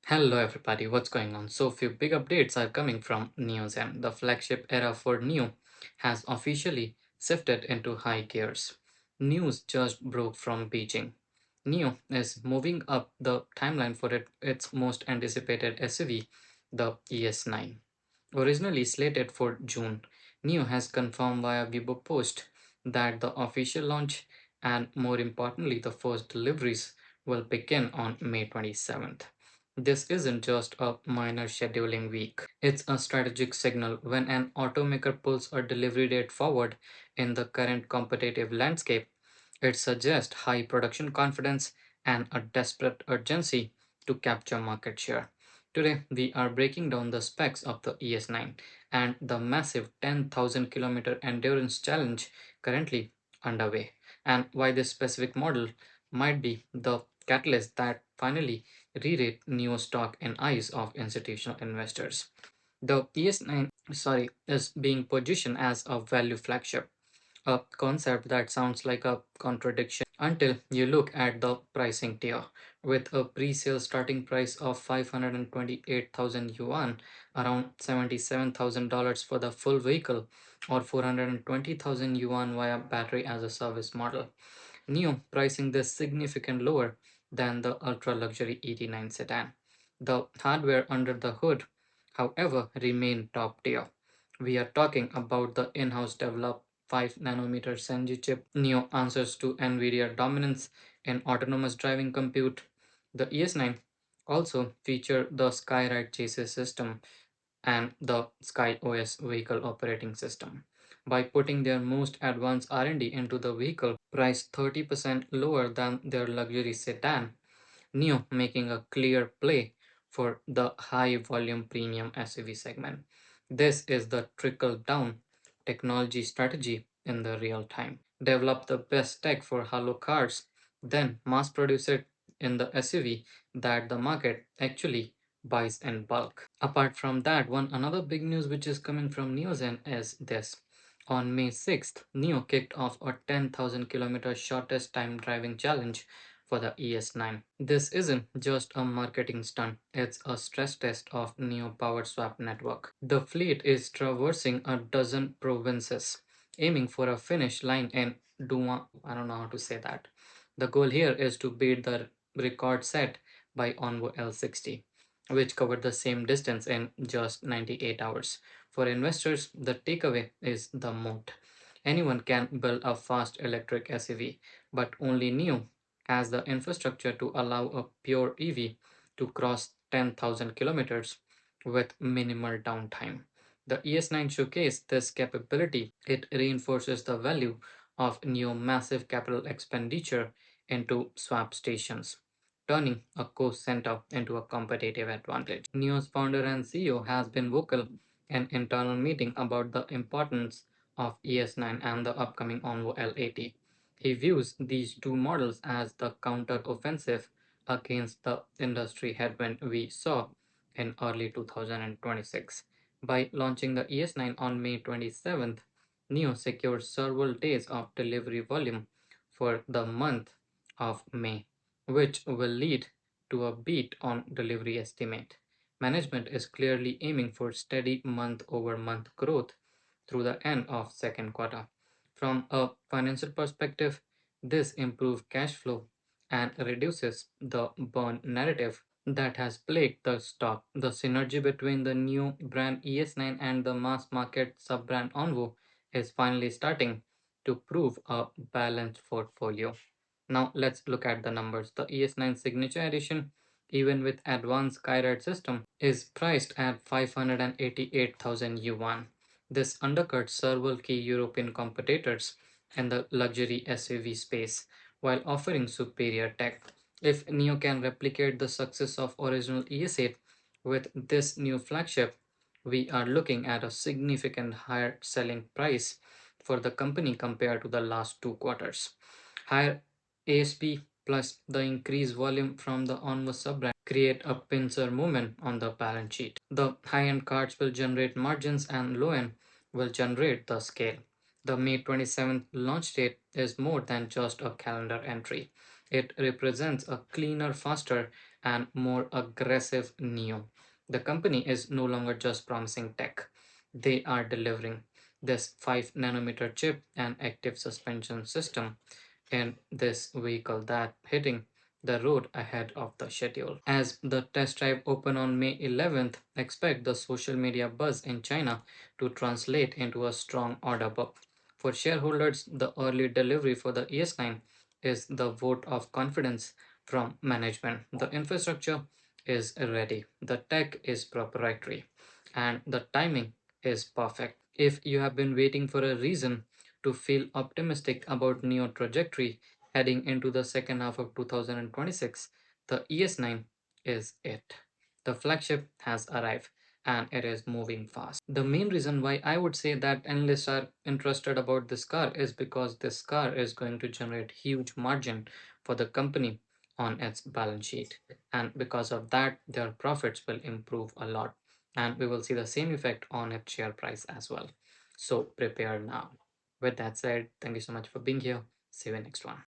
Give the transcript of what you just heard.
Hello everybody, what's going on? So few big updates are coming from NIO. The flagship era for NIO has officially shifted into high gears. News just broke from Beijing. NIO is moving up the timeline for its most anticipated SUV, the ES9. Originally slated for June, NIO has confirmed via Weibo post that the official launch and more importantly the first deliveries will begin on May 27th. This isn't just a minor scheduling week. It's a strategic signal when an automaker pulls a delivery date forward in the current competitive landscape. It suggests high production confidence and a desperate urgency to capture market share. Today, we are breaking down the specs of the ES9 and the massive 10,000 kilometer endurance challenge currently underway, and why this specific model might be the catalyst that finally re-rate NIO stock in eyes of institutional investors. The ES9 is being positioned as a value flagship, a concept that sounds like a contradiction until you look at the pricing tier. With a pre-sale starting price of 528,000 yuan, around $77,000 for the full vehicle, or 420,000 yuan via battery as a service model. NIO pricing this significant lower than the ultra-luxury ET9 sedan. The hardware under the hood, however, remain top tier. We are talking about the in-house developed 5 nanometer Senji chip. NIO answers to NVIDIA dominance in autonomous driving compute. The ES9 also feature the Skyride chassis system and the SkyOS vehicle operating system. By putting their most advanced R&D into the vehicle, priced 30% lower than their luxury sedan, NIO making a clear play for the high volume premium SUV segment. This is the trickle down technology strategy in the real time. Develop the best tech for hollow cars, then mass produce it in the SUV that the market actually buys in bulk. Apart from that, one another big news which is coming from Neozen is this. On May 6th, NIO kicked off a 10,000 kilometer shortest time driving challenge for the ES9. This isn't just a marketing stunt, it's a stress test of NIO Power Swap network. The fleet is traversing a dozen provinces, aiming for a finish line in Duma. I don't know how to say that. The goal here is to beat the record set by Onvo L60, which covered the same distance in just 98 hours. For investors, the takeaway is the moat. Anyone can build a fast electric SUV, but only NIO has the infrastructure to allow a pure EV to cross 10,000 kilometers with minimal downtime. The ES9 showcased this capability. It reinforces the value of NIO massive capital expenditure into swap stations, turning a cost center into a competitive advantage. NIO's founder and CEO has been vocal in internal meeting about the importance of ES9 and the upcoming Onvo L80. He views these two models as the counter-offensive against the industry headwind we saw in early 2026. By launching the ES9 on May 27th, NIO secured several days of delivery volume for the month of May, which will lead to a beat on delivery estimate. Management is clearly aiming for steady month-over-month growth through the end of second quarter. From a financial perspective, this improves cash flow and reduces the burn narrative that has plagued the stock. The synergy between the new brand ES9 and the mass market sub-brand Onvo is finally starting to prove a balanced portfolio. Now let's look at the numbers. The ES9 Signature Edition, even with advanced Skyride system, is priced at 588,000 yuan. This undercuts several key European competitors in the luxury SUV space while offering superior tech. If NIO can replicate the success of original ES8 with this new flagship, we are looking at a significant higher selling price for the company compared to the last 2 quarters. Higher ASP plus the increased volume from the Onvo sub-brand create a pincer movement on the balance sheet. The high-end cards will generate margins and low-end will generate the scale. The May 27th launch date is more than just a calendar entry. It represents a cleaner, faster, and more aggressive NIO. The company is no longer just promising tech, they are delivering this 5 nanometer chip and active suspension system in this vehicle that hitting the road ahead of the schedule. As the test drive open on May 11th, expect the social media buzz in China to translate into a strong order book. For shareholders, the early delivery for the ES9 is the vote of confidence from management. The infrastructure is ready, the tech is proprietary, and the timing is perfect. If you have been waiting for a reason to feel optimistic about NEO trajectory heading into the second half of 2026, the ES9 is it. The flagship has arrived and it is moving fast. The main reason why I would say that analysts are interested about this car is because this car is going to generate huge margin for the company on its balance sheet, and because of that their profits will improve a lot, and we will see the same effect on its share price as well. So prepare now. With that said, thank you so much for being here. See you in next one.